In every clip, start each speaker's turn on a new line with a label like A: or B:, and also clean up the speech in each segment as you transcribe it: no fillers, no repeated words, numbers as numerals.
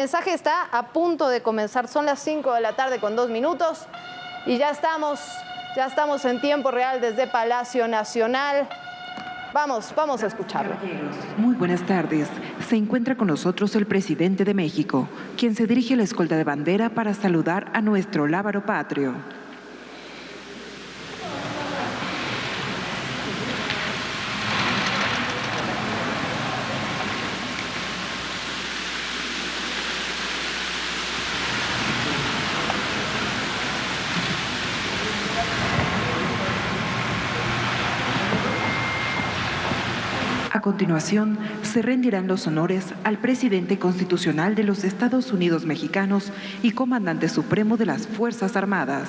A: El mensaje está a punto de comenzar, son las 5 de la tarde con 2 minutos y ya estamos en tiempo real desde Palacio Nacional. Vamos a escucharlo.
B: Muy buenas tardes. Se encuentra con nosotros el presidente de México, quien se dirige a la escolta de bandera para saludar a nuestro lábaro patrio. A continuación, se rendirán los honores al presidente constitucional de los Estados Unidos mexicanos y comandante supremo de las Fuerzas Armadas.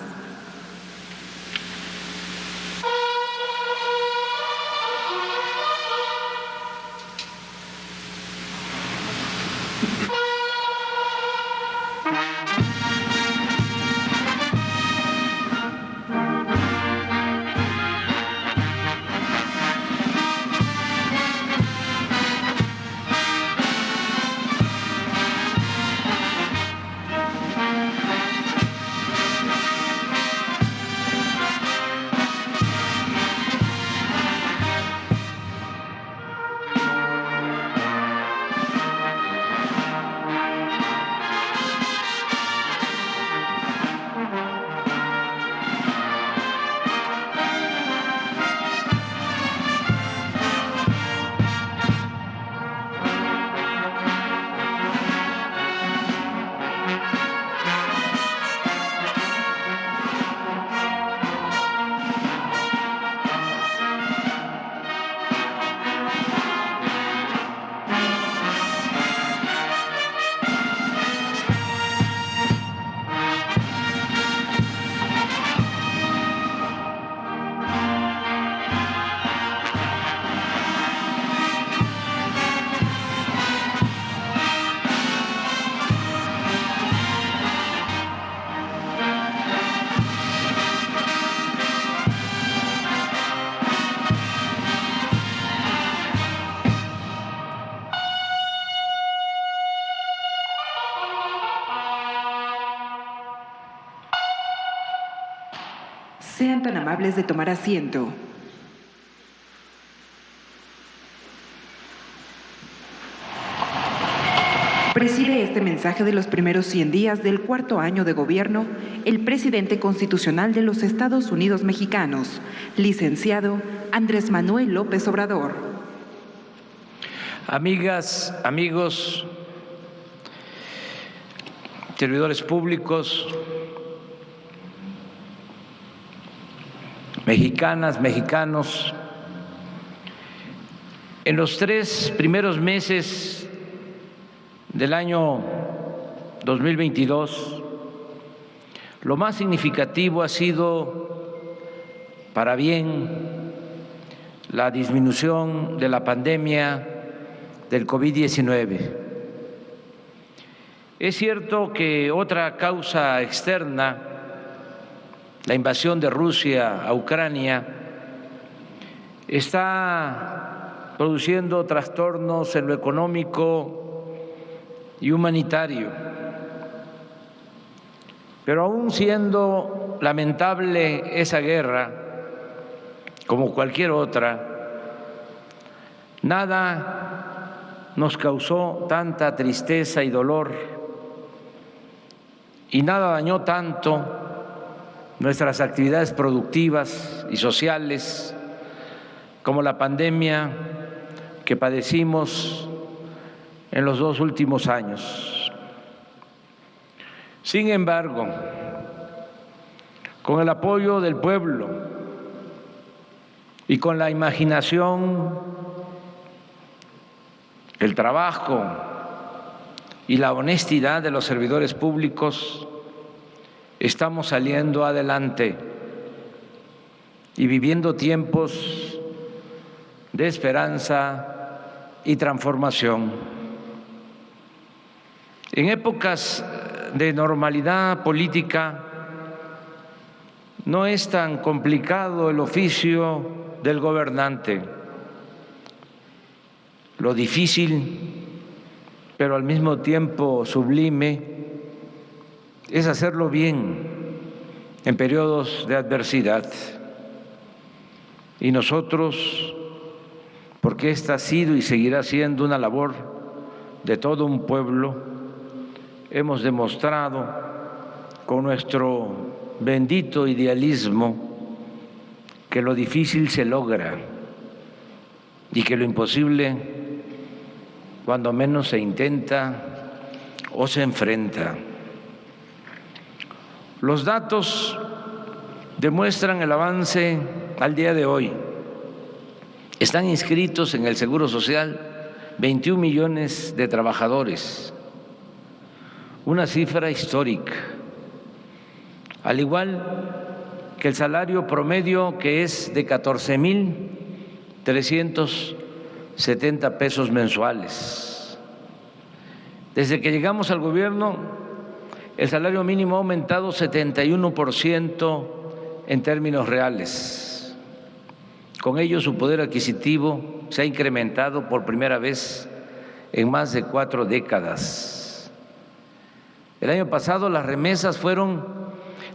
B: Sean tan amables de tomar asiento. Preside este mensaje de los primeros 100 días del cuarto año de gobierno el presidente constitucional de los Estados Unidos mexicanos, licenciado Andrés Manuel López Obrador.
C: Amigas, amigos, servidores públicos, mexicanas, mexicanos, en los 3 primeros meses del año 2022, lo más significativo ha sido, para bien, la disminución de la pandemia del COVID-19. Es cierto que otra causa externa, la invasión de Rusia a Ucrania, está produciendo trastornos en lo económico y humanitario. Pero aún siendo lamentable esa guerra, como cualquier otra, nada nos causó tanta tristeza y dolor, y nada dañó tanto nuestras actividades productivas y sociales como la pandemia que padecimos en los 2 últimos años. Sin embargo, con el apoyo del pueblo y con la imaginación, el trabajo y la honestidad de los servidores públicos, estamos saliendo adelante y viviendo tiempos de esperanza y transformación. En épocas de normalidad política no es tan complicado el oficio del gobernante. Lo difícil pero al mismo tiempo sublime, es hacerlo bien en periodos de adversidad. Y nosotros, porque esta ha sido y seguirá siendo una labor de todo un pueblo, hemos demostrado con nuestro bendito idealismo que lo difícil se logra y que lo imposible, cuando menos se intenta o se enfrenta. Los datos demuestran el avance al día de hoy. Están inscritos en el Seguro Social 21 millones de trabajadores, una cifra histórica, al igual que el salario promedio, que es de 14,370 pesos mensuales. Desde que llegamos al gobierno, el salario mínimo ha aumentado 71% en términos reales. Con ello, su poder adquisitivo se ha incrementado por primera vez en más de 4 décadas. El año pasado las remesas fueron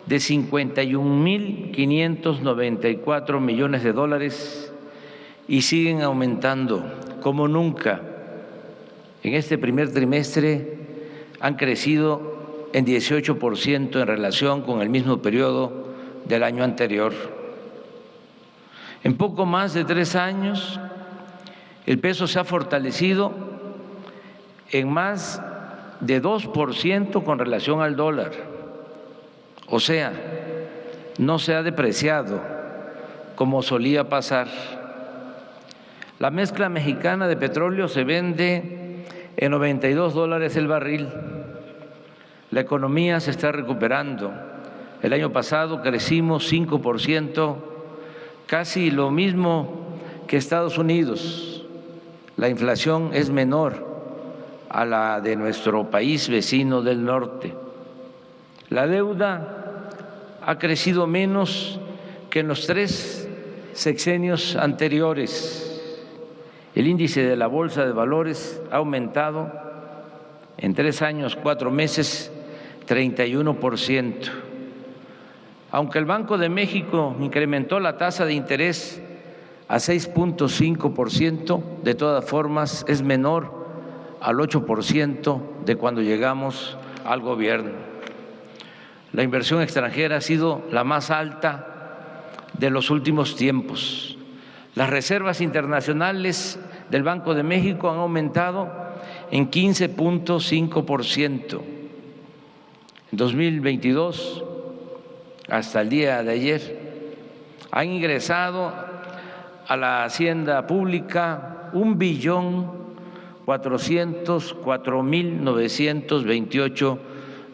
C: de 51,594 millones de dólares y siguen aumentando como nunca. En este primer trimestre han crecido en 18% en relación con el mismo periodo del año anterior. En poco más de 3 años, el peso se ha fortalecido en más de 2% con relación al dólar. O sea, no se ha depreciado como solía pasar. La mezcla mexicana de petróleo se vende en $92 el barril. La economía se está recuperando. El año pasado crecimos 5%, casi lo mismo que Estados Unidos. La inflación es menor a la de nuestro país vecino del norte. La deuda ha crecido menos que en los 3 sexenios anteriores. El índice de la Bolsa de Valores ha aumentado en 3 años, 4 meses, 31%. Aunque el Banco de México incrementó la tasa de interés a 6,5%, de todas formas es menor al 8% de cuando llegamos al gobierno. La inversión extranjera ha sido la más alta de los últimos tiempos. Las reservas internacionales del Banco de México han aumentado en 15,5%. En 2022, hasta el día de ayer, han ingresado a la hacienda pública 1,404,928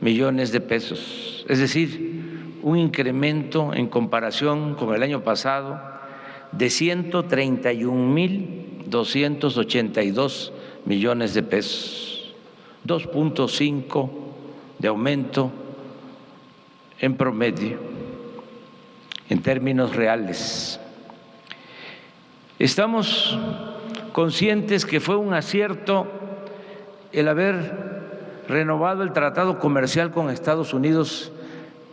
C: millones de pesos. Es decir, un incremento en comparación con el año pasado de 131,282 millones de pesos, 2,5 de aumento en promedio, en términos reales. Estamos conscientes que fue un acierto el haber renovado el tratado comercial con Estados Unidos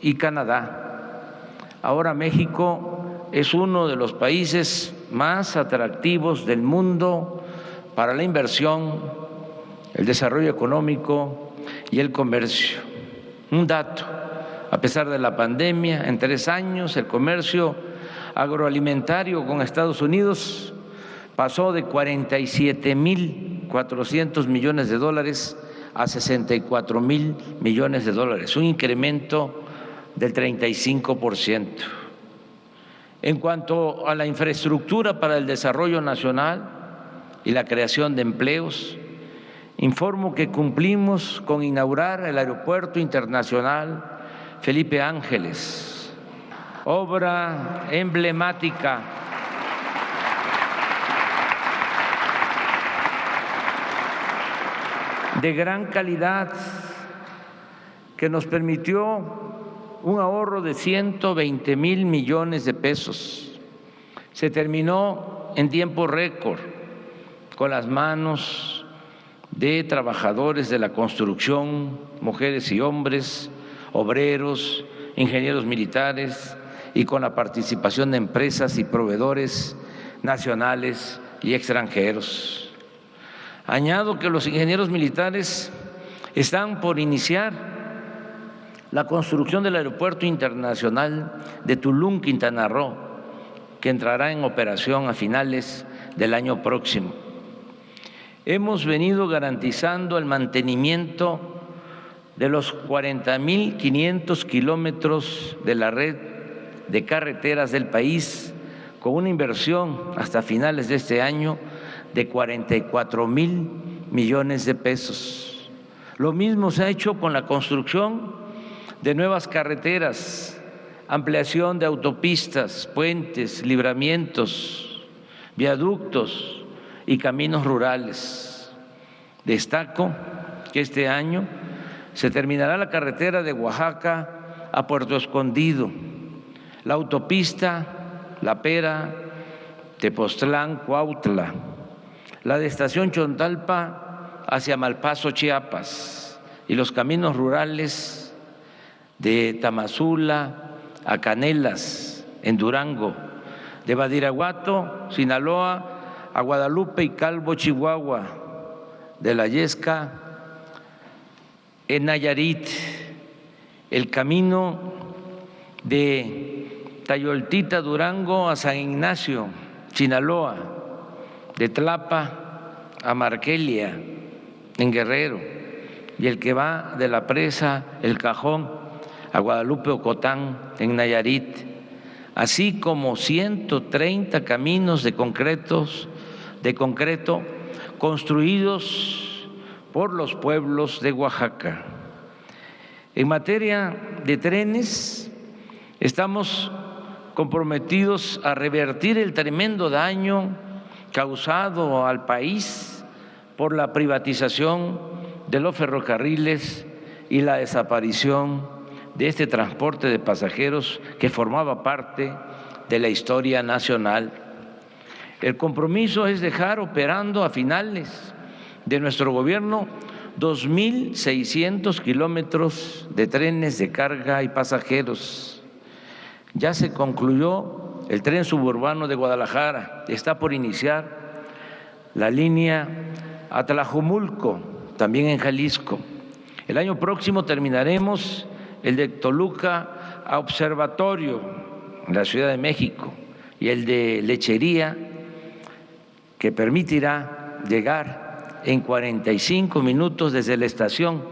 C: y Canadá. Ahora México es uno de los países más atractivos del mundo para la inversión, el desarrollo económico y el comercio. Un dato: a pesar de la pandemia, en 3 años el comercio agroalimentario con Estados Unidos pasó de 47,400 millones de dólares a 64,000 millones de dólares, un incremento del 35%. En cuanto a la infraestructura para el desarrollo nacional y la creación de empleos, informo que cumplimos con inaugurar el Aeropuerto Internacional Felipe Ángeles, obra emblemática de gran calidad que nos permitió un ahorro de 120,000 millones de pesos. Se terminó en tiempo récord, con las manos de trabajadores de la construcción, mujeres y hombres, obreros, ingenieros militares y con la participación de empresas y proveedores nacionales y extranjeros. Añado que los ingenieros militares están por iniciar la construcción del Aeropuerto Internacional de Tulum, Quintana Roo, que entrará en operación a finales del año próximo. Hemos venido garantizando el mantenimiento de los 40.500 kilómetros de la red de carreteras del país, con una inversión hasta finales de este año de 44,000 millones de pesos. Lo mismo se ha hecho con la construcción de nuevas carreteras, ampliación de autopistas, puentes, libramientos, viaductos y caminos rurales. Destaco que este año se terminará la carretera de Oaxaca a Puerto Escondido, la autopista La Pera, Tepoztlán, Cuautla, la de Estación Chontalpa hacia Malpaso, Chiapas, y los caminos rurales de Tamazula a Canelas, en Durango, de Badiraguato, Sinaloa, a Guadalupe y Calvo, Chihuahua, de La Yesca, en Nayarit, el camino de Tayoltita, Durango, a San Ignacio, Sinaloa, de Tlapa a Marquelia, en Guerrero, y el que va de la presa El Cajón a Guadalupe, Ocotán, en Nayarit, así como 130 caminos de concreto construidos por los pueblos de Oaxaca. En materia de trenes, estamos comprometidos a revertir el tremendo daño causado al país por la privatización de los ferrocarriles y la desaparición de este transporte de pasajeros que formaba parte de la historia nacional. El compromiso es dejar operando a finales de nuestro gobierno 2.600 kilómetros de trenes de carga y pasajeros. Ya se concluyó el tren suburbano de Guadalajara, está por iniciar la línea a Tlajomulco, también en Jalisco. El año próximo terminaremos el de Toluca a Observatorio, en la Ciudad de México, y el de Lechería, que permitirá llegar en 45 minutos desde la estación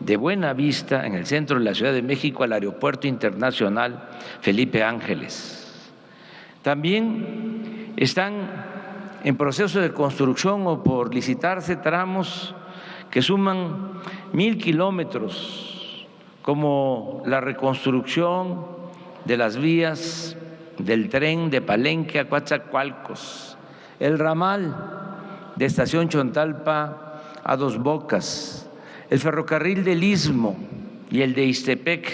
C: de Buenavista, en el centro de la Ciudad de México, al Aeropuerto Internacional Felipe Ángeles. También están en proceso de construcción o por licitarse tramos que suman 1,000 kilómetros, como la reconstrucción de las vías del tren de Palenque a Coatzacoalcos, el ramal de Estación Chontalpa a Dos Bocas, el ferrocarril del Istmo y el de Ixtepec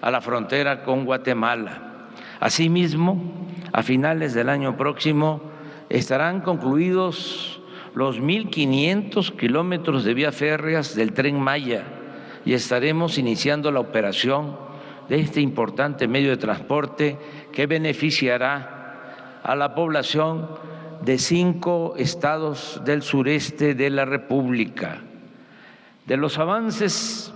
C: a la frontera con Guatemala. Asimismo, a finales del año próximo estarán concluidos los 1,500 kilómetros de vías férreas del Tren Maya y estaremos iniciando la operación de este importante medio de transporte que beneficiará a la población de 5 estados del sureste de la República. De los avances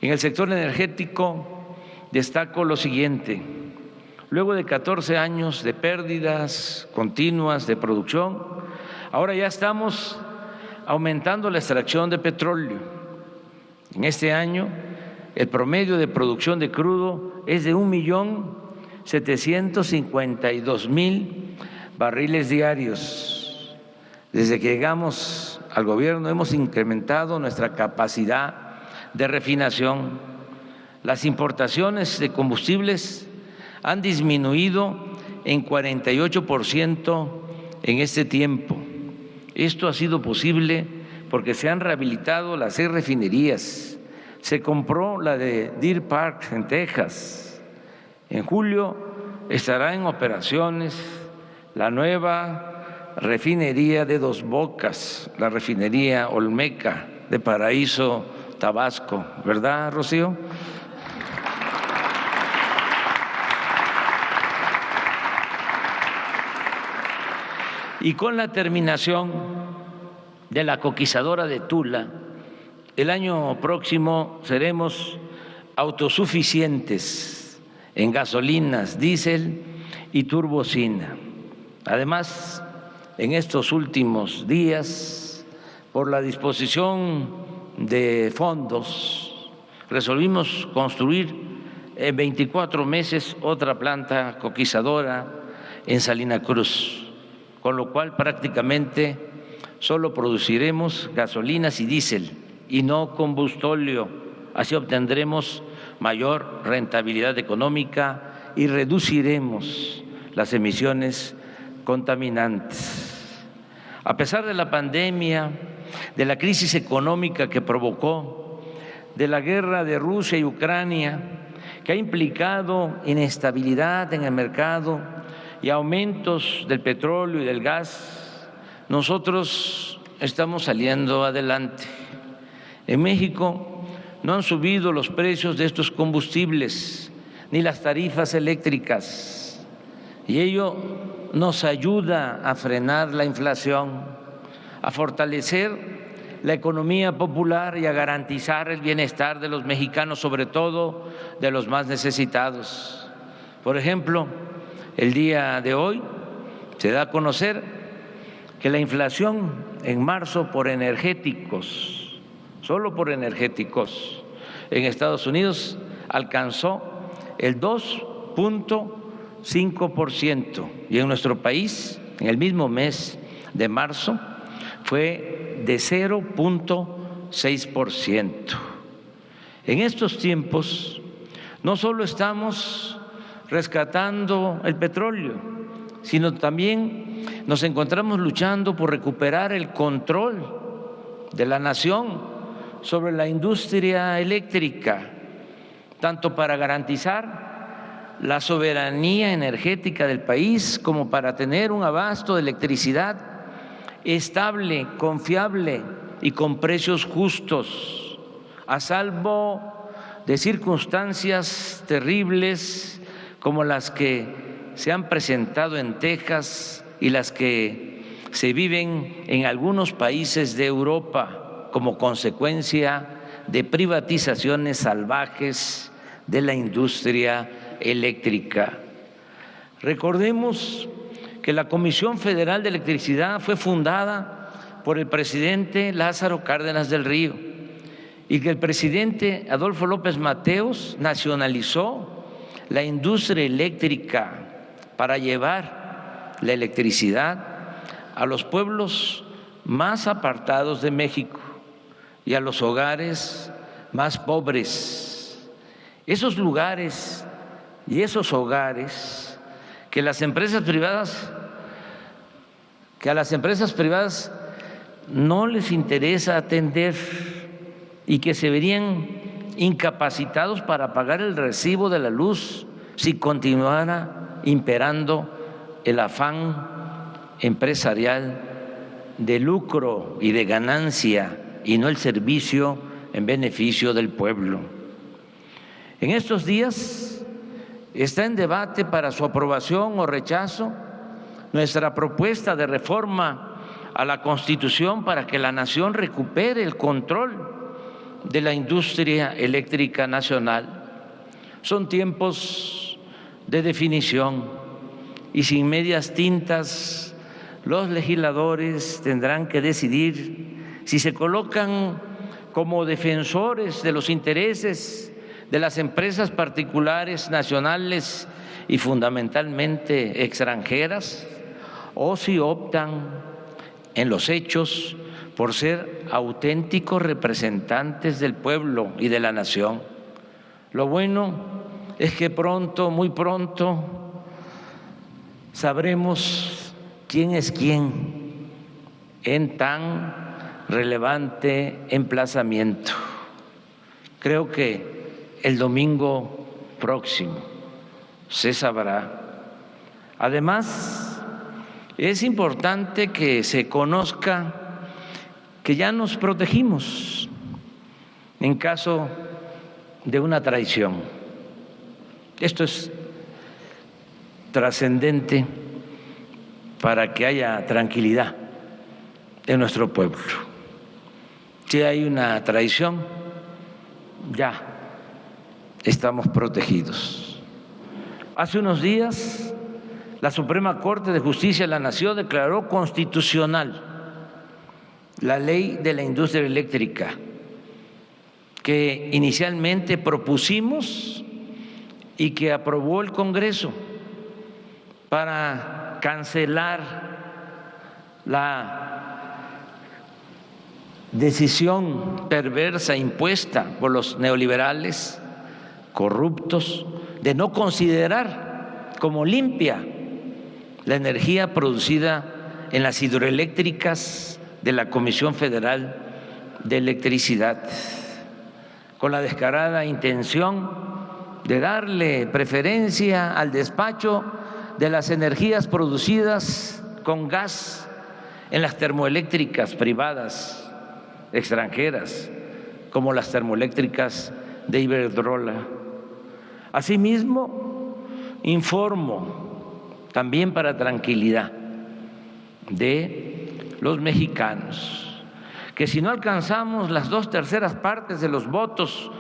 C: en el sector energético, destaco lo siguiente. Luego de 14 años de pérdidas continuas de producción, ahora ya estamos aumentando la extracción de petróleo. En este año, el promedio de producción de crudo es de 1.752.000 barriles diarios. Desde que llegamos al gobierno hemos incrementado nuestra capacidad de refinación. Las importaciones de combustibles han disminuido en 48% en este tiempo. Esto ha sido posible porque se han rehabilitado las 6 refinerías. Se compró la de Deer Park en Texas. En julio estará en operaciones la nueva refinería de Dos Bocas, la refinería Olmeca de Paraíso, Tabasco, ¿verdad, Rocío? Y con la terminación de la coquizadora de Tula, el año próximo seremos autosuficientes en gasolinas, diésel y turbocina. Además, en estos últimos días, por la disposición de fondos, resolvimos construir en 24 meses otra planta coquizadora en Salina Cruz, con lo cual prácticamente solo produciremos gasolinas y diésel y no combustóleo. Así obtendremos mayor rentabilidad económica y reduciremos las emisiones contaminantes. A pesar de la pandemia, de la crisis económica que provocó, de la guerra de Rusia y Ucrania, que ha implicado inestabilidad en el mercado y aumentos del petróleo y del gas, nosotros estamos saliendo adelante. En México no han subido los precios de estos combustibles ni las tarifas eléctricas, y ello nos ayuda a frenar la inflación, a fortalecer la economía popular y a garantizar el bienestar de los mexicanos, sobre todo de los más necesitados. Por ejemplo, el día de hoy se da a conocer que la inflación en marzo por energéticos, solo por energéticos, en Estados Unidos alcanzó el 2.5% y en nuestro país, en el mismo mes de marzo, fue de 0.6%. En estos tiempos no solo estamos rescatando el petróleo, sino también nos encontramos luchando por recuperar el control de la nación sobre la industria eléctrica, tanto para garantizar la soberanía energética del país como para tener un abasto de electricidad estable, confiable y con precios justos, a salvo de circunstancias terribles como las que se han presentado en Texas y las que se viven en algunos países de Europa como consecuencia de privatizaciones salvajes de la industria eléctrica. Recordemos que la Comisión Federal de Electricidad fue fundada por el presidente Lázaro Cárdenas del Río y que el presidente Adolfo López Mateos nacionalizó la industria eléctrica para llevar la electricidad a los pueblos más apartados de México y a los hogares más pobres. Esos lugares y esos hogares que a las empresas privadas no les interesa atender y que se verían incapacitados para pagar el recibo de la luz si continuara imperando el afán empresarial de lucro y de ganancia y no el servicio en beneficio del pueblo. En estos días está en debate para su aprobación o rechazo nuestra propuesta de reforma a la Constitución para que la nación recupere el control de la industria eléctrica nacional. Son tiempos de definición y sin medias tintas los legisladores tendrán que decidir si se colocan como defensores de los intereses de las empresas particulares, nacionales y fundamentalmente extranjeras, o si optan en los hechos por ser auténticos representantes del pueblo y de la nación. Lo bueno es que pronto, muy pronto, sabremos quién es quién en tan relevante emplazamiento. Creo que el domingo próximo se sabrá. Además, es importante que se conozca que ya nos protegimos en caso de una traición. Esto es trascendente para que haya tranquilidad en nuestro pueblo. Si hay una traición, ya estamos protegidos. Hace unos días, la Suprema Corte de Justicia de la Nación declaró constitucional la ley de la industria eléctrica que inicialmente propusimos y que aprobó el Congreso para cancelar la decisión perversa impuesta por los neoliberales corruptos de no considerar como limpia la energía producida en las hidroeléctricas de la Comisión Federal de Electricidad, con la descarada intención de darle preferencia al despacho de las energías producidas con gas en las termoeléctricas privadas extranjeras, como las termoeléctricas de Iberdrola. Asimismo, informo también para tranquilidad de los mexicanos que si no alcanzamos las 2/3 partes de los votos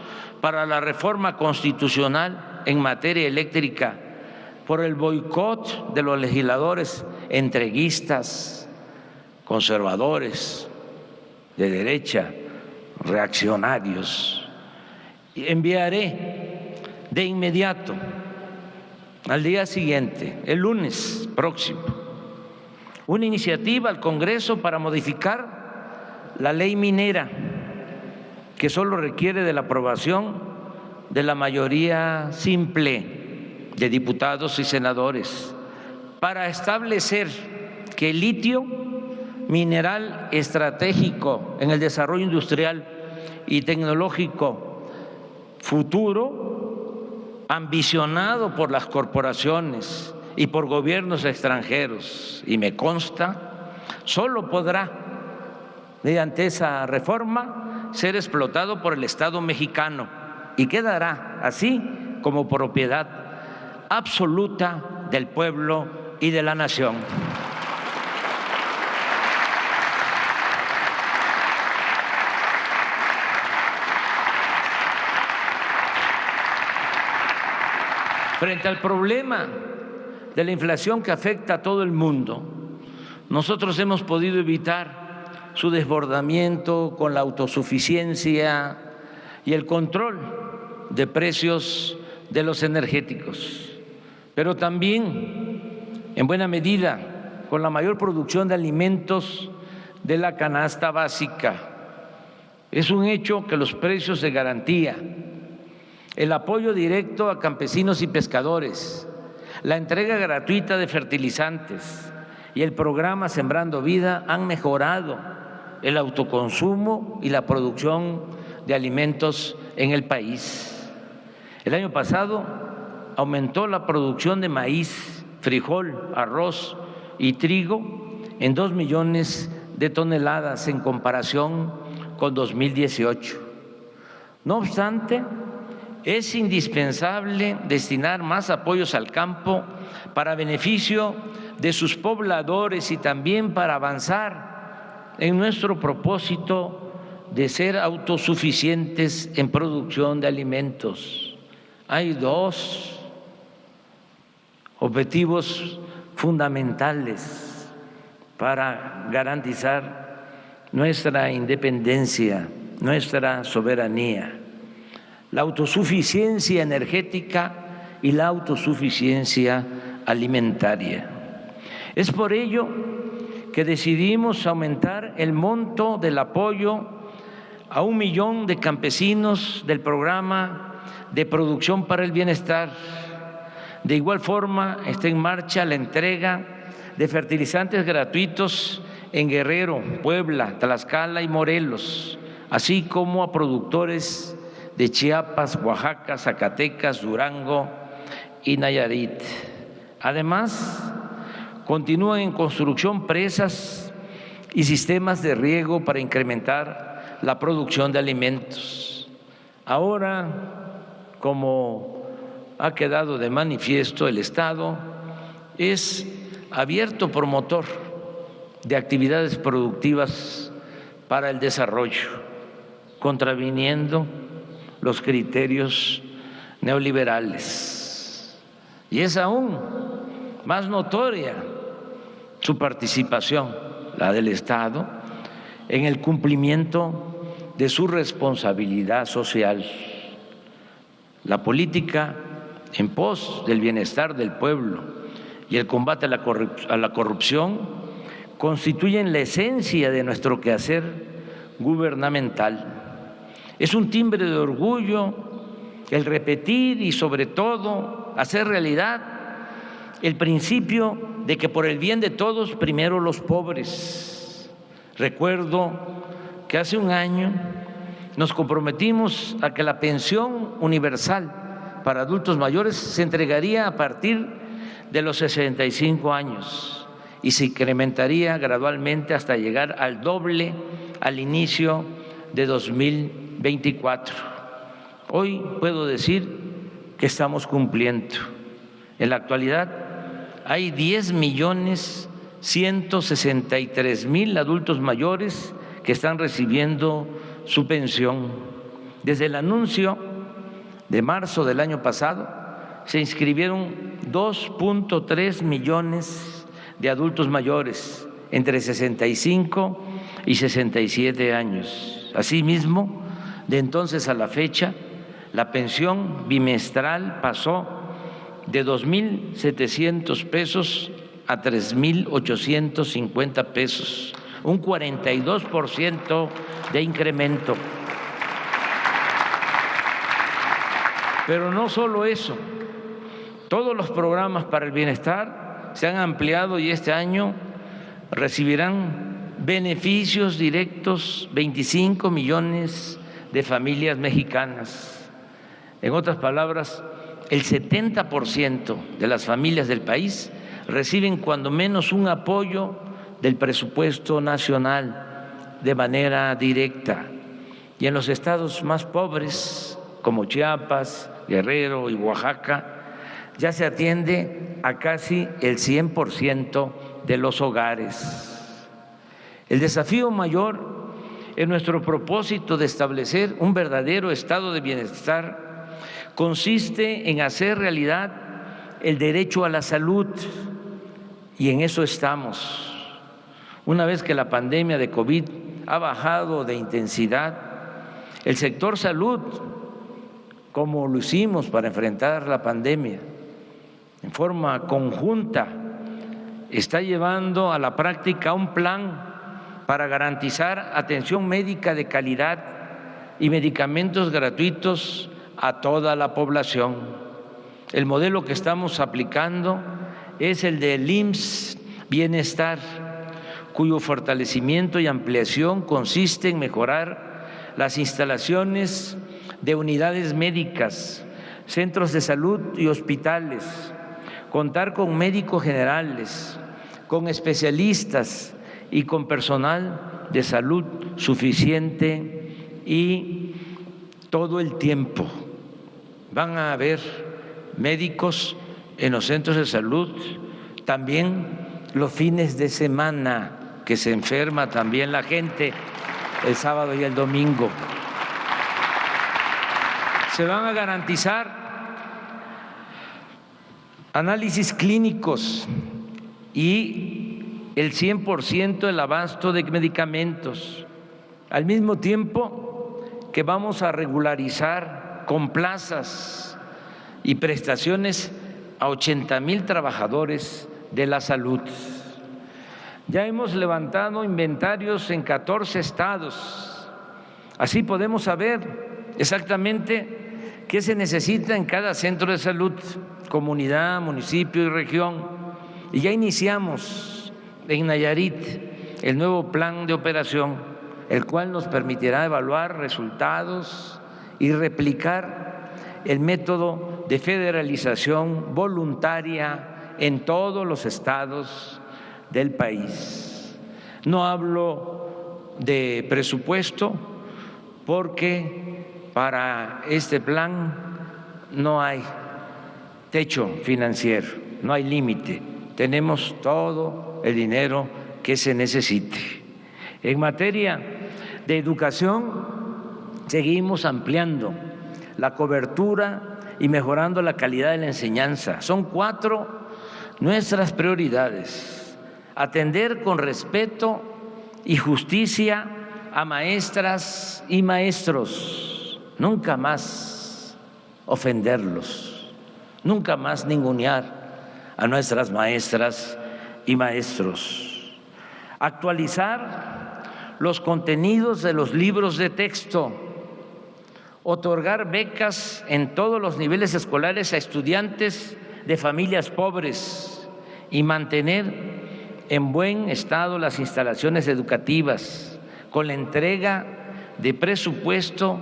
C: para la reforma constitucional en materia eléctrica por el boicot de los legisladores entreguistas, conservadores, de derecha, reaccionarios, enviaré de inmediato, al día siguiente, el lunes próximo, una iniciativa al Congreso para modificar la ley minera, que solo requiere de la aprobación de la mayoría simple de diputados y senadores, para establecer que el litio, mineral estratégico en el desarrollo industrial y tecnológico futuro, ambicionado por las corporaciones y por gobiernos extranjeros, y me consta, solo podrá, mediante esa reforma, ser explotado por el Estado mexicano y quedará así como propiedad absoluta del pueblo y de la nación. Frente al problema de la inflación que afecta a todo el mundo, nosotros hemos podido evitar su desbordamiento con la autosuficiencia y el control de precios de los energéticos, pero también en buena medida con la mayor producción de alimentos de la canasta básica. Es un hecho que los precios de garantía, el apoyo directo a campesinos y pescadores, la entrega gratuita de fertilizantes y el programa Sembrando Vida han mejorado el autoconsumo y la producción de alimentos en el país. El año pasado aumentó la producción de maíz, frijol, arroz y trigo en 2 millones de toneladas en comparación con 2018. No obstante, es indispensable destinar más apoyos al campo para beneficio de sus pobladores y también para avanzar en nuestro propósito de ser autosuficientes en producción de alimentos. Hay 2 objetivos fundamentales para garantizar nuestra independencia, nuestra soberanía: la autosuficiencia energética y la autosuficiencia alimentaria. Es por ello que decidimos aumentar el monto del apoyo a 1 millón de campesinos del programa de producción para el bienestar. De igual forma, está en marcha la entrega de fertilizantes gratuitos en Guerrero, Puebla, Tlaxcala y Morelos, así como a productores de Chiapas, Oaxaca, Zacatecas, Durango y Nayarit. Además, Continúan en construcción presas y sistemas de riego para incrementar la producción de alimentos. Ahora, como ha quedado de manifiesto, el Estado es abierto promotor de actividades productivas para el desarrollo, contraviniendo los criterios neoliberales. Y es aún más notoria su participación, la del Estado, en el cumplimiento de su responsabilidad social. La política en pos del bienestar del pueblo y el combate a la corrupción constituyen la esencia de nuestro quehacer gubernamental. Es un timbre de orgullo el repetir y sobre todo hacer realidad el principio de que por el bien de todos, primero los pobres. Recuerdo que hace un año nos comprometimos a que la pensión universal para adultos mayores se entregaría a partir de los 65 años y se incrementaría gradualmente hasta llegar al doble al inicio de 2024. Hoy puedo decir que estamos cumpliendo. En la actualidad hay 10.163.000 adultos mayores que están recibiendo su pensión. Desde el anuncio de marzo del año pasado se inscribieron 2.3 millones de adultos mayores entre 65 y 67 años. Asimismo, de entonces a la fecha, la pensión bimestral pasó de 2.700 pesos a 3.850 pesos, un 42% de incremento. Pero no solo eso, todos los programas para el bienestar se han ampliado y este año recibirán beneficios directos 25 millones de familias mexicanas. En otras palabras, el 70% de las familias del país reciben cuando menos un apoyo del presupuesto nacional de manera directa. Y en los estados más pobres, como Chiapas, Guerrero y Oaxaca, ya se atiende a casi el 100% de los hogares. El desafío mayor es nuestro propósito de establecer un verdadero estado de bienestar. Consiste en hacer realidad el derecho a la salud y en eso estamos. Una vez que la pandemia de COVID ha bajado de intensidad, el sector salud, como lo hicimos para enfrentar la pandemia, en forma conjunta, está llevando a la práctica un plan para garantizar atención médica de calidad y medicamentos gratuitos a toda la población. El modelo que estamos aplicando es el del IMSS Bienestar, cuyo fortalecimiento y ampliación consiste en mejorar las instalaciones de unidades médicas, centros de salud y hospitales, contar con médicos generales, con especialistas y con personal de salud suficiente y todo el tiempo. Van a haber médicos en los centros de salud, también los fines de semana, que se enferma también la gente el sábado y el domingo. Se van a garantizar análisis clínicos y el 100% del abasto de medicamentos, al mismo tiempo que vamos a regularizar con plazas y prestaciones a 80,000 trabajadores de la salud. Ya hemos levantado inventarios en 14 estados. Así podemos saber exactamente qué se necesita en cada centro de salud, comunidad, municipio y región. Y ya iniciamos en Nayarit el nuevo plan de operación, el cual nos permitirá evaluar resultados y replicar el método de federalización voluntaria en todos los estados del país. No hablo de presupuesto porque para este plan no hay techo financiero, no hay límite. Tenemos todo el dinero que se necesite. En materia de educación, seguimos ampliando la cobertura y mejorando la calidad de la enseñanza. Son 4 nuestras prioridades: atender con respeto y justicia a maestras y maestros, nunca más ofenderlos, nunca más ningunear a nuestras maestras y maestros; actualizar los contenidos de los libros de texto; otorgar becas en todos los niveles escolares a estudiantes de familias pobres y mantener en buen estado las instalaciones educativas con la entrega de presupuesto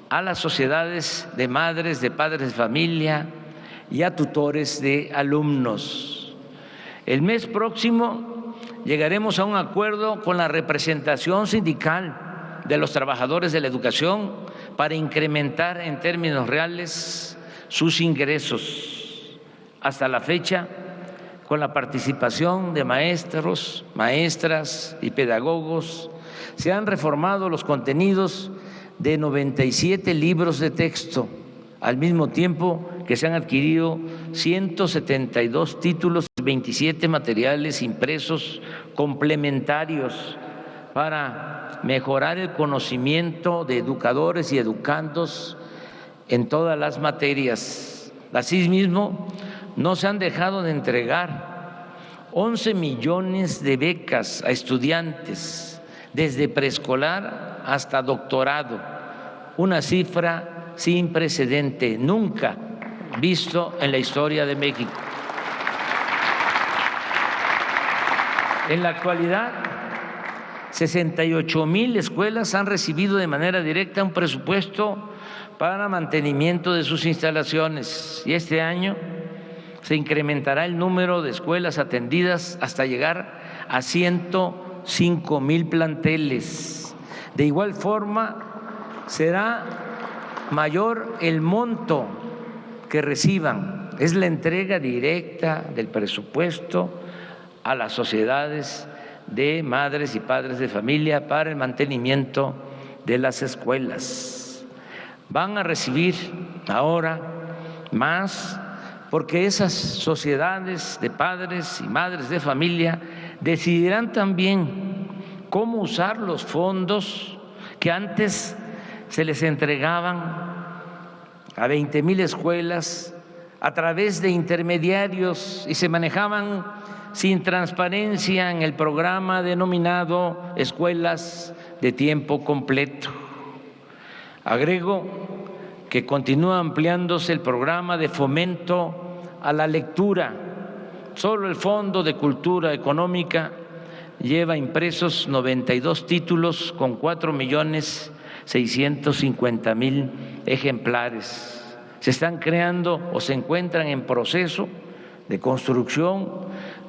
C: a las sociedades de madres, de padres de familia y a tutores de alumnos. El mes próximo llegaremos a un acuerdo con la representación sindical de los trabajadores de la educación para incrementar en términos reales sus ingresos. Hasta la fecha, con la participación de maestros, maestras y pedagogos, se han reformado los contenidos de 97 libros de texto, al mismo tiempo que se han adquirido 172 títulos y 27 materiales impresos complementarios para mejorar el conocimiento de educadores y educandos en todas las materias. Asimismo, no se han dejado de entregar 11 millones de becas a estudiantes desde preescolar hasta doctorado, una cifra sin precedente, nunca visto en la historia de México. En la actualidad, 68,000 escuelas han recibido de manera directa un presupuesto para mantenimiento de sus instalaciones y este año se incrementará el número de escuelas atendidas hasta llegar a 105,000 planteles. De igual forma, será mayor el monto que reciban. Es la entrega directa del presupuesto a las sociedades de madres y padres de familia para el mantenimiento de las escuelas. Van a recibir ahora más porque esas sociedades de padres y madres de familia decidirán también cómo usar los fondos que antes se les entregaban a 20,000 escuelas a través de intermediarios y se manejaban sin transparencia en el programa denominado Escuelas de Tiempo Completo. Agrego que continúa ampliándose el programa de fomento a la lectura. Solo el Fondo de Cultura Económica lleva impresos 92 títulos con 4,650,000 ejemplares. Se están creando o se encuentran en proceso de construcción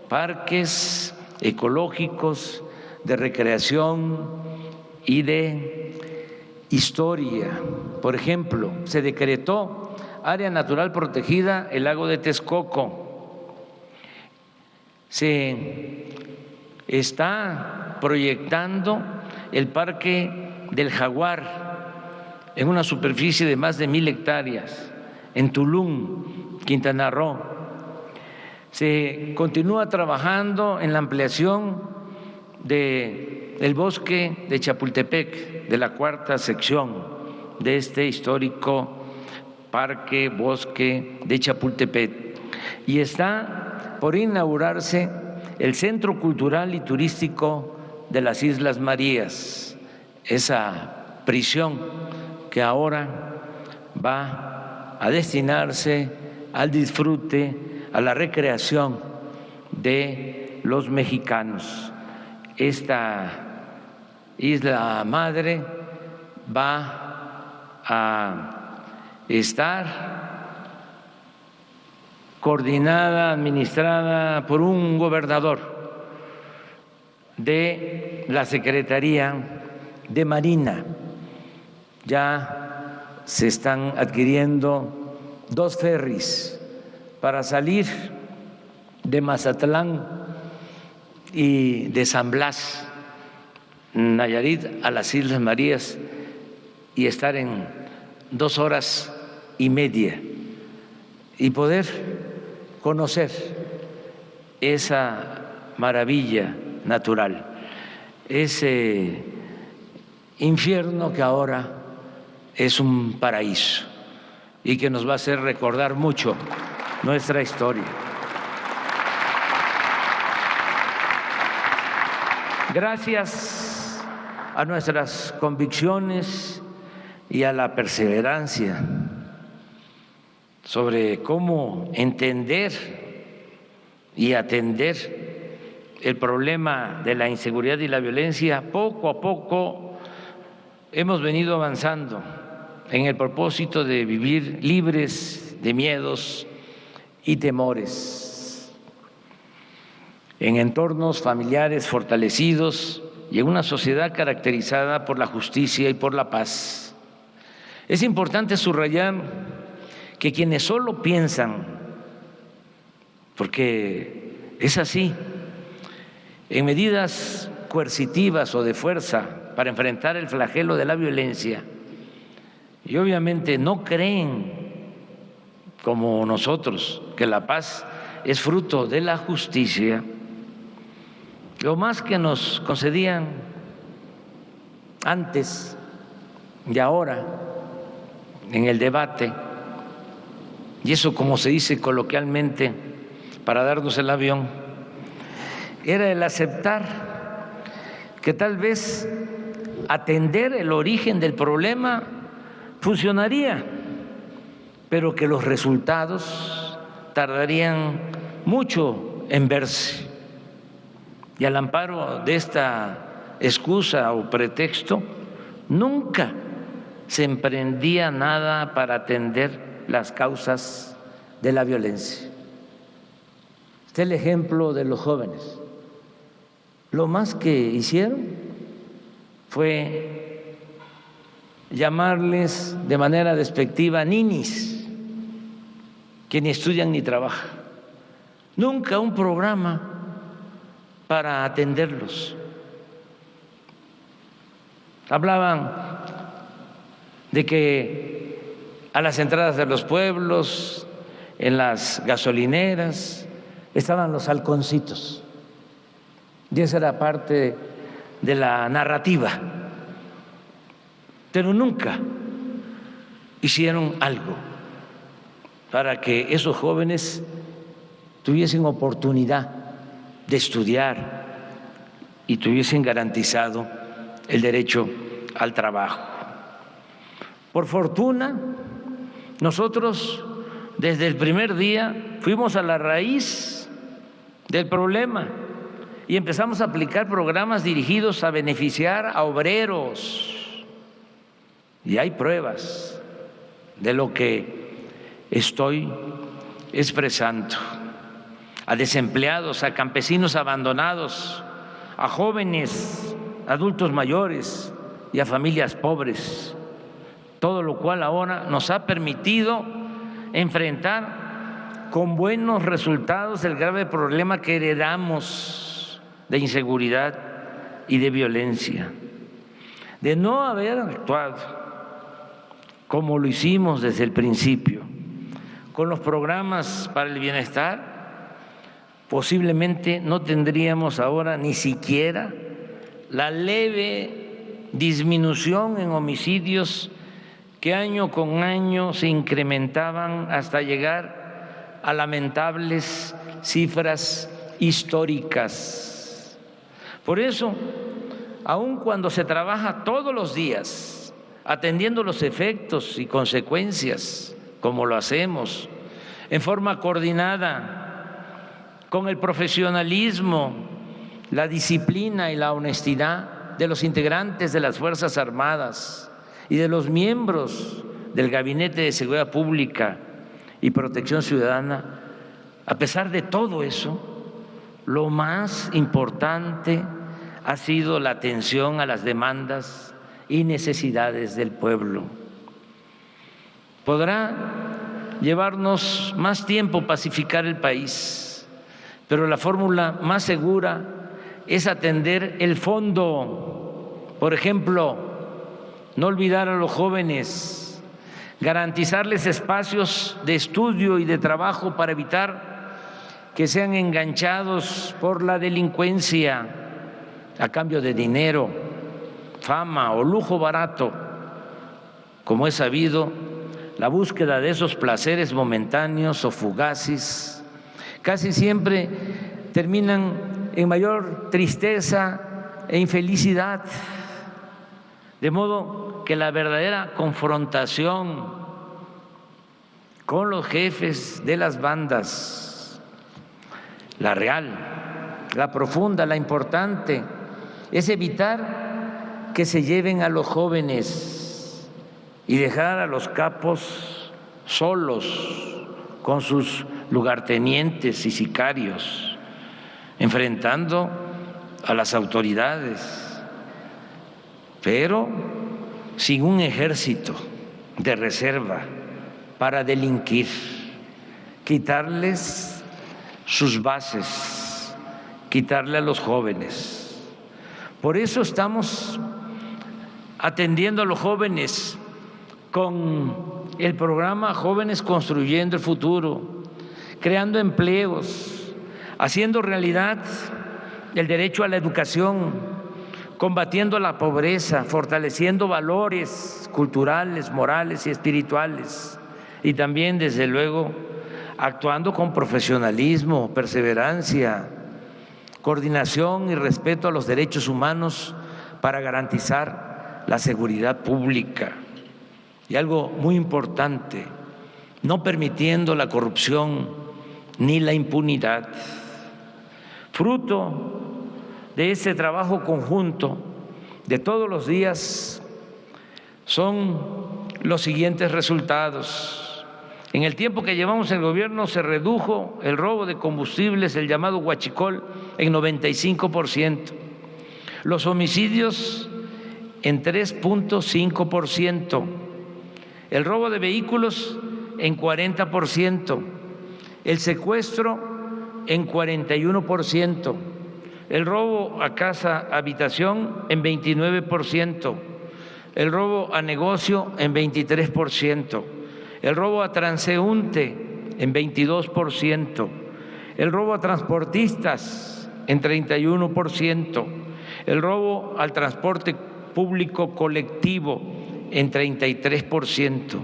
C: parques ecológicos de recreación y de historia. Por ejemplo, se decretó área natural protegida el lago de Texcoco. Se está proyectando el Parque del Jaguar en una superficie de más de 1,000 hectáreas en Tulum, Quintana Roo. Se continúa trabajando en la ampliación del bosque de Chapultepec, de la 4ª sección de este histórico parque bosque de Chapultepec. Y está por inaugurarse el Centro Cultural y Turístico de las Islas Marías, esa prisión que ahora va a destinarse al disfrute, a la recreación de los mexicanos. Esta isla madre va a estar coordinada, administrada por un gobernador de la Secretaría de Marina. Ya se están adquiriendo 2 ferries para salir de Mazatlán y de San Blas, Nayarit, a las Islas Marías y estar en 2 horas y media y poder conocer esa maravilla natural, ese infierno que ahora es un paraíso y que nos va a hacer recordar mucho nuestra historia. Gracias a nuestras convicciones y a la perseverancia sobre cómo entender y atender el problema de la inseguridad y la violencia, poco a poco hemos venido avanzando en el propósito de vivir libres de miedos y temores, en entornos familiares fortalecidos y en una sociedad caracterizada por la justicia y por la paz. Es importante subrayar que quienes solo piensan, porque es así, en medidas coercitivas o de fuerza para enfrentar el flagelo de la violencia, y obviamente no creen, como nosotros, que la paz es fruto de la justicia, lo más que nos concedían antes y ahora en el debate, y eso como se dice coloquialmente para darnos el avión, era el aceptar que tal vez atender el origen del problema funcionaría, pero que los resultados tardarían mucho en verse. Y al amparo de esta excusa o pretexto, nunca se emprendía nada para atender las causas de la violencia. Este es el ejemplo de los jóvenes. Lo más que hicieron fue llamarles de manera despectiva ninis, que ni estudian ni trabajan. Nunca un programa para atenderlos. Hablaban de que a las entradas de los pueblos, en las gasolineras, estaban los halconcitos. Y esa era parte de la narrativa. Pero nunca hicieron algo para que esos jóvenes tuviesen oportunidad de estudiar y tuviesen garantizado el derecho al trabajo. Por fortuna, nosotros desde el primer día fuimos a la raíz del problema y empezamos a aplicar programas dirigidos a beneficiar a obreros. Y hay pruebas de lo que estoy expresando: a desempleados, a campesinos abandonados, a jóvenes, adultos mayores y a familias pobres. Todo lo cual ahora nos ha permitido enfrentar con buenos resultados el grave problema que heredamos de inseguridad y de violencia. De no haber actuado como lo hicimos desde el principio, con los programas para el bienestar, posiblemente no tendríamos ahora ni siquiera la leve disminución en homicidios que año con año se incrementaban hasta llegar a lamentables cifras históricas. Por eso, aun cuando se trabaja todos los días atendiendo los efectos y consecuencias, como lo hacemos, en forma coordinada, con el profesionalismo, la disciplina y la honestidad de los integrantes de las Fuerzas Armadas y de los miembros del Gabinete de Seguridad Pública y Protección Ciudadana, A pesar de todo eso, lo más importante ha sido la atención a las demandas y necesidades del pueblo. Podrá llevarnos más tiempo pacificar el país, pero la fórmula más segura es atender el fondo. Por ejemplo, no olvidar a los jóvenes, garantizarles espacios de estudio y de trabajo para evitar que sean enganchados por la delincuencia a cambio de dinero, fama o lujo barato. Como es sabido, la búsqueda de esos placeres momentáneos o fugaces casi siempre terminan en mayor tristeza e infelicidad, de modo que la verdadera confrontación con los jefes de las bandas, la real, la profunda, la importante, es evitar que se lleven a los jóvenes y dejar a los capos solos con sus lugartenientes y sicarios, enfrentando a las autoridades, pero sin un ejército de reserva para delinquir, quitarles sus bases, quitarle a los jóvenes. Por eso estamos atendiendo a los jóvenes con el programa Jóvenes Construyendo el Futuro, creando empleos, haciendo realidad el derecho a la educación, combatiendo la pobreza, fortaleciendo valores culturales, morales y espirituales, y también, desde luego, actuando con profesionalismo, perseverancia, coordinación y respeto a los derechos humanos para garantizar la seguridad pública. Y algo muy importante, no permitiendo la corrupción ni la impunidad. Fruto de ese trabajo conjunto de todos los días son los siguientes resultados. En el tiempo que llevamos el gobierno se redujo el robo de combustibles, el llamado huachicol, en 95%, los homicidios en 3.5%, el robo de vehículos en 40%, el secuestro en 41%, el robo a casa habitación en 29%, el robo a negocio en 23%, el robo a transeúnte en 22%, el robo a transportistas en 31%, el robo al transporte público colectivo en 33%.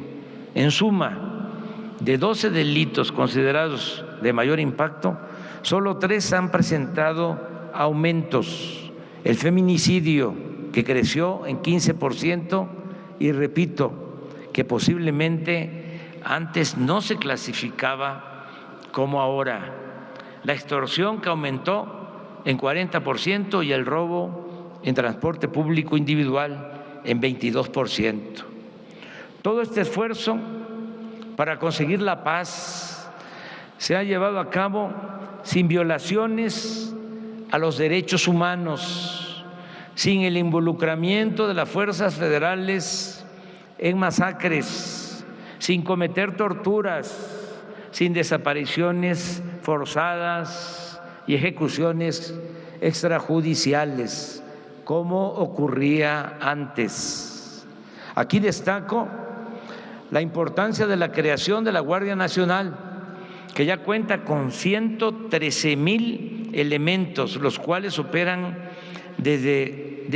C: En suma, de 12 delitos considerados de mayor impacto, solo 3 han presentado aumentos. El feminicidio, que creció en 15%, y repito, que posiblemente antes no se clasificaba como ahora. La extorsión, que aumentó en 40%, y el robo en transporte público individual en 22%. Todo este esfuerzo para conseguir la paz se ha llevado a cabo sin violaciones a los derechos humanos, sin el involucramiento de las fuerzas federales en masacres, sin cometer torturas, sin desapariciones forzadas y ejecuciones extrajudiciales, como ocurría antes. Aquí destaco la importancia de la creación de la Guardia Nacional, que ya cuenta con 113,000 elementos, los cuales operan desde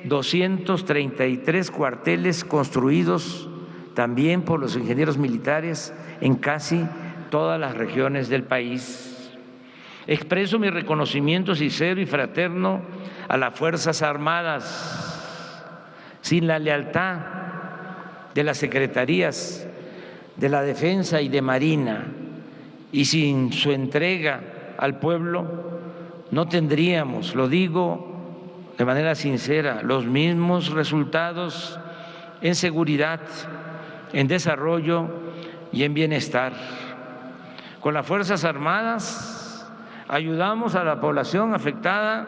C: 233 cuarteles construidos también por los ingenieros militares en casi todas las regiones del país. Expreso mi reconocimiento sincero y fraterno a las Fuerzas Armadas. Sin la lealtad de las secretarías de la Defensa y de Marina, y sin su entrega al pueblo, no tendríamos, lo digo de manera sincera, los mismos resultados en seguridad, en desarrollo y en bienestar. Con las Fuerzas Armadas ayudamos a la población afectada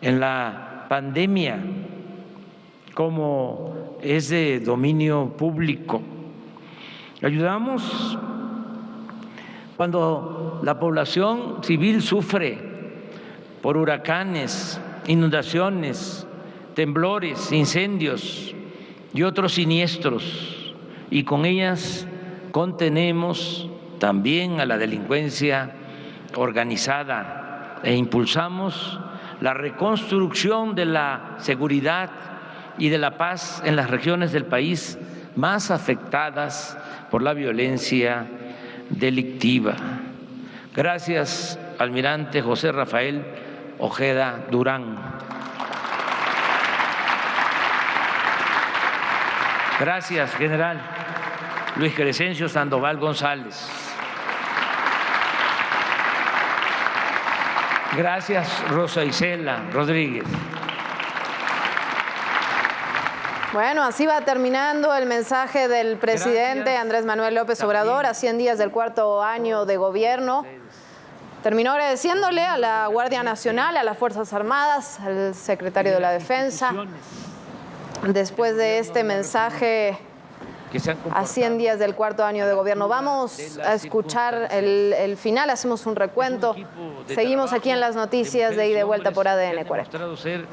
C: en la pandemia, como es de dominio público. Ayudamos cuando la población civil sufre por huracanes, inundaciones, temblores, incendios y otros siniestros, y con ellas contenemos también a la delincuencia organizada e impulsamos la reconstrucción de la seguridad y de la paz en las regiones del país más afectadas por la violencia delictiva. Gracias, almirante José Rafael Ojeda Durán. Gracias, general Luis Crescencio Sandoval González. Gracias, Rosa Isela Rodríguez.
A: Bueno, así va terminando el mensaje del presidente Andrés Manuel López Obrador a 100 días del cuarto año de gobierno. Terminó agradeciéndole a la Guardia Nacional, a las Fuerzas Armadas, al secretario de la Defensa. Después de este mensaje a 100 días del cuarto año de gobierno, vamos a escuchar el final, hacemos un recuento. Seguimos aquí en las noticias de Ida y Vuelta por ADN 40.
C: Demostrado ser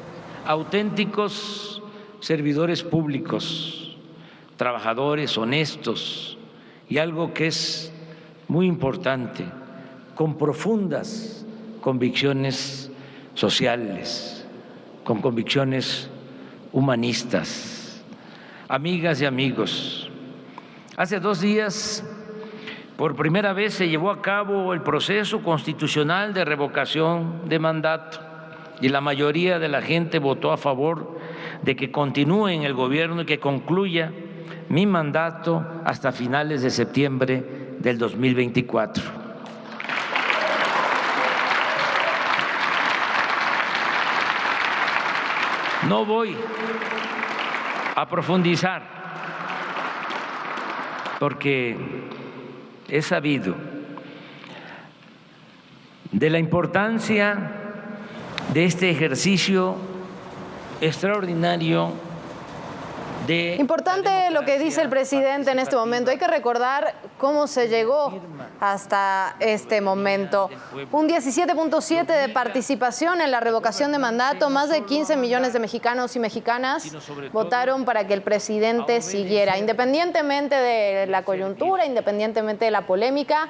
C: auténticos servidores públicos, trabajadores honestos y algo que es muy importante, con profundas convicciones sociales, con convicciones humanistas. Amigas y amigos, hace 2 días por primera vez se llevó a cabo el proceso constitucional de revocación de mandato y la mayoría de la gente votó a favor de que continúe en el gobierno y que concluya mi mandato hasta finales de septiembre del 2024. No voy a profundizar porque he sabido de la importancia de este ejercicio extraordinario de...
A: Importante lo que dice el presidente en este momento. Hay que recordar cómo se llegó hasta este momento. Un 17.7 de participación en la revocación de mandato. Más de 15 millones de mexicanos y mexicanas votaron para que el presidente siguiera. Independientemente de la coyuntura, independientemente de la polémica,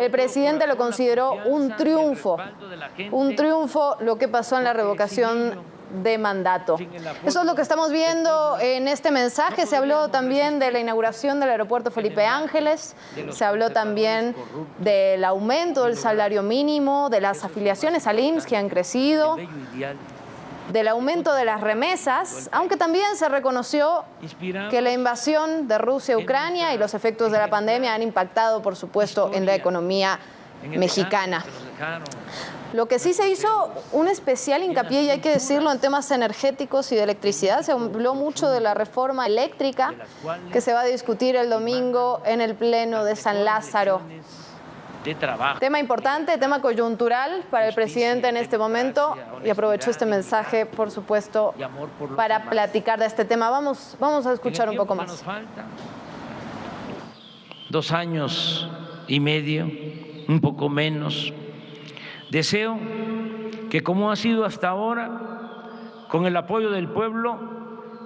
A: el presidente lo consideró un triunfo. Un triunfo lo que pasó en la revocación de mandato. Eso es lo que estamos viendo en este mensaje. Se habló también de la inauguración del aeropuerto Felipe Ángeles, se habló también del aumento del salario mínimo, de las afiliaciones al IMSS que han crecido, del aumento de las remesas, aunque también se reconoció que la invasión de Rusia a Ucrania y los efectos de la pandemia han impactado, por supuesto, en la economía mexicana. Lo que sí se hizo un especial hincapié, y hay que decirlo, en temas energéticos y de electricidad. Se habló mucho de la reforma eléctrica que se va a discutir el domingo en el Pleno de San Lázaro. Tema importante, tema coyuntural para el presidente en este momento, y aprovecho este mensaje, por supuesto, para platicar de este tema. Vamos a escuchar un poco más.
C: 2 años y medio, un poco menos. Deseo que, como ha sido hasta ahora, con el apoyo del pueblo,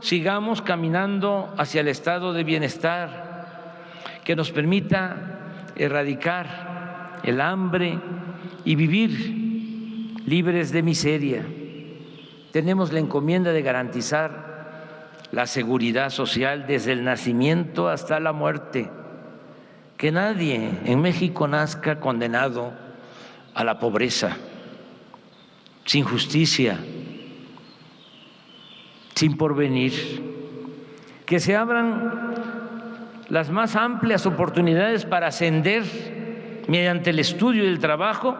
C: sigamos caminando hacia el estado de bienestar que nos permita erradicar el hambre y vivir libres de miseria. Tenemos la encomienda de garantizar la seguridad social desde el nacimiento hasta la muerte. Que nadie en México nazca condenado a la pobreza, sin justicia, sin porvenir. Que se abran las más amplias oportunidades para ascender mediante el estudio y el trabajo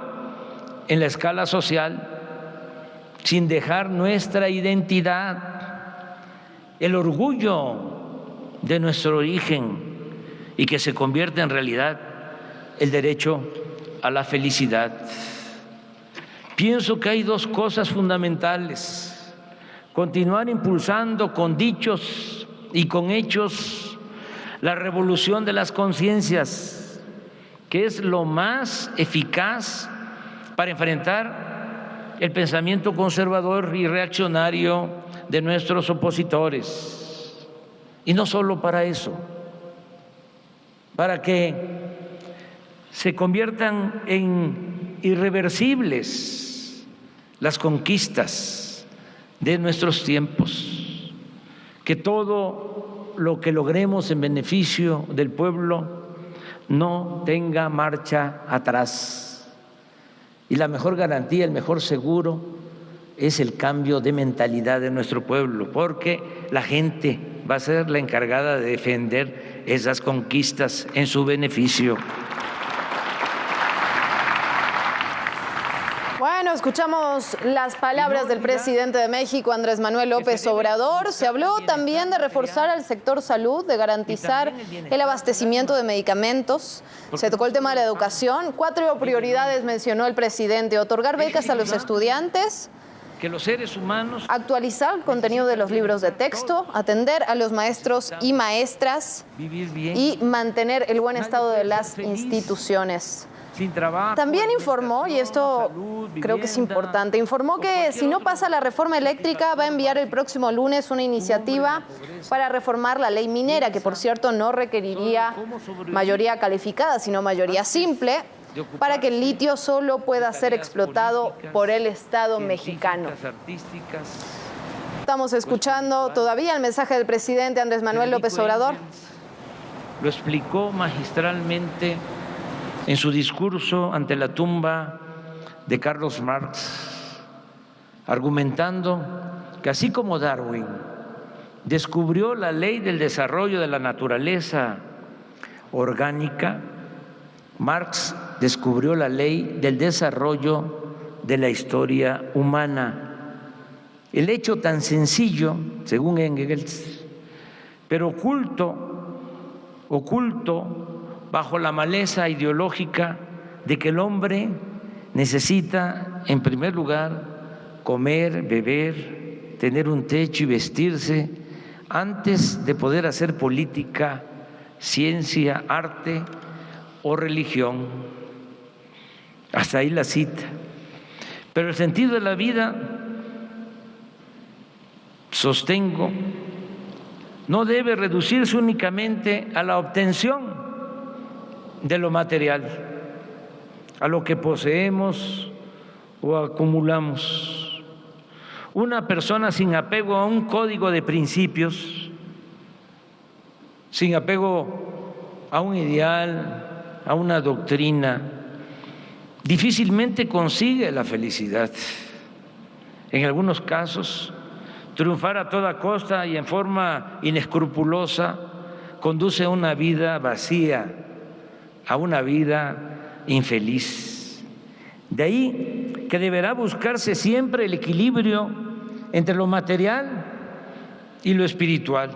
C: en la escala social, sin dejar nuestra identidad, el orgullo de nuestro origen, y que se convierta en realidad el derecho a la felicidad. Pienso que hay dos cosas fundamentales: continuar impulsando con dichos y con hechos la revolución de las conciencias, que es lo más eficaz para enfrentar el pensamiento conservador y reaccionario de nuestros opositores. Y no solo para eso, para que se conviertan en irreversibles las conquistas de nuestros tiempos, que todo lo que logremos en beneficio del pueblo no tenga marcha atrás. Y la mejor garantía, el mejor seguro es el cambio de mentalidad de nuestro pueblo, porque la gente va a ser la encargada de defender esas conquistas en su beneficio.
A: Bueno, escuchamos las palabras del presidente de México, Andrés Manuel López Obrador. Se habló también de reforzar al sector salud, de garantizar el abastecimiento de medicamentos. Se tocó el tema de la educación. 4 prioridades mencionó el presidente: otorgar becas a los estudiantes,
C: que los seres humanos,
A: actualizar el contenido de los libros de texto, atender a los maestros y maestras y mantener el buen estado de las instituciones. También informó, y esto creo que es importante, informó que si no pasa la reforma eléctrica va a enviar el próximo lunes una iniciativa para reformar la ley minera, que por cierto no requeriría mayoría calificada, sino mayoría simple, para que el litio solo pueda ser explotado por el Estado mexicano. Estamos escuchando todavía el mensaje del presidente Andrés Manuel López Obrador.
C: Lo explicó magistralmente en su discurso ante la tumba de Carlos Marx, argumentando que así como Darwin descubrió la ley del desarrollo de la naturaleza orgánica, Marx descubrió la ley del desarrollo de la historia humana. El hecho tan sencillo, según Engels, pero oculto bajo la maleza ideológica de que el hombre necesita, en primer lugar, comer, beber, tener un techo y vestirse, antes de poder hacer política, ciencia, arte o religión. Hasta ahí la cita. Pero el sentido de la vida, sostengo, no debe reducirse únicamente a la obtención de lo material, a lo que poseemos o acumulamos. Una persona sin apego a un código de principios, sin apego a un ideal, a una doctrina, difícilmente consigue la felicidad. En algunos casos, triunfar a toda costa y en forma inescrupulosa conduce a una vida vacía, a una vida infeliz. De ahí que deberá buscarse siempre el equilibrio entre lo material y lo espiritual,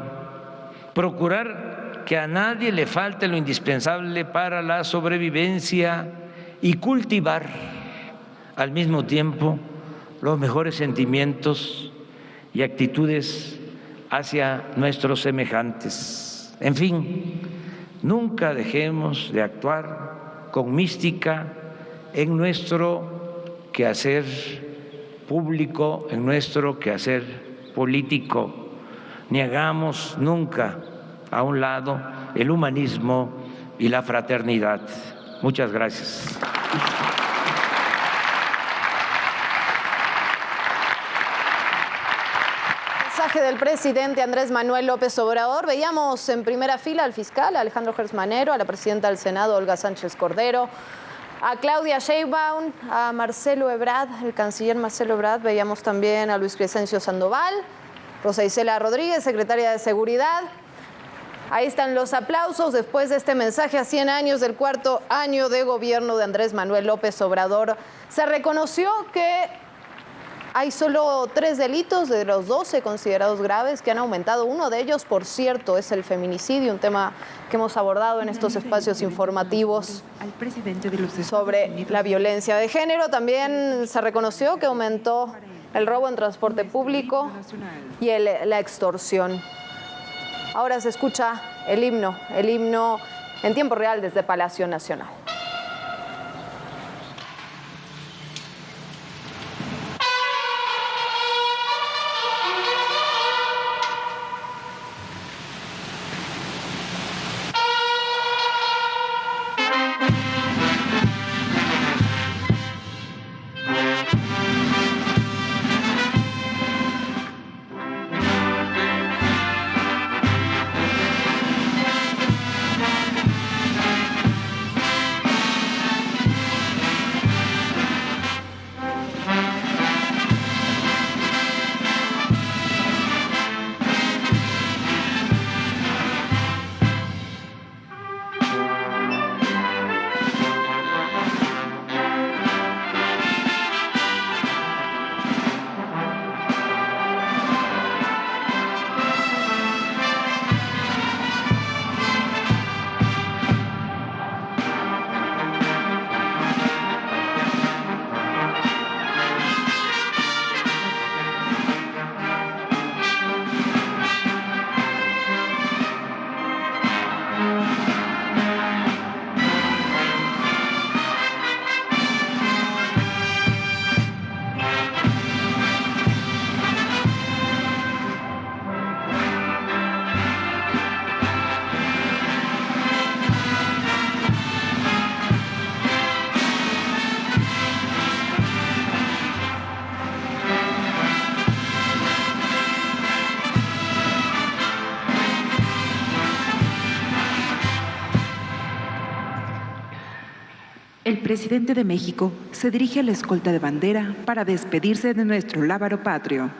C: procurar que a nadie le falte lo indispensable para la sobrevivencia y cultivar al mismo tiempo los mejores sentimientos y actitudes hacia nuestros semejantes. En fin, nunca dejemos de actuar con mística en nuestro quehacer público, en nuestro quehacer político, ni hagamos nunca a un lado el humanismo y la fraternidad. Muchas gracias.
A: Del presidente Andrés Manuel López Obrador. Veíamos en primera fila al fiscal Alejandro Gertz Manero, a la presidenta del Senado Olga Sánchez Cordero, a Claudia Sheinbaum, a Marcelo Ebrard, el canciller Marcelo Ebrard. Veíamos también a Luis Crescencio Sandoval, Rosa Isela Rodríguez, secretaria de Seguridad. Ahí están los aplausos después de este mensaje a 100 años del 4º año de gobierno de Andrés Manuel López Obrador. Se reconoció que Hay solo 3 delitos de los 12 considerados graves que han aumentado. Uno de ellos, por cierto, es el feminicidio, un tema que hemos abordado en estos espacios informativos sobre la violencia de género. También se reconoció que aumentó el robo en transporte público y la extorsión. Ahora se escucha el himno en tiempo real desde Palacio Nacional.
B: El presidente de México se dirige a la escolta de bandera para despedirse de nuestro lábaro patrio.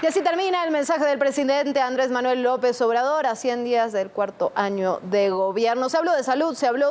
A: Y así termina el mensaje del presidente Andrés Manuel López Obrador a 100 días del cuarto año de gobierno. Se habló de salud, se habló de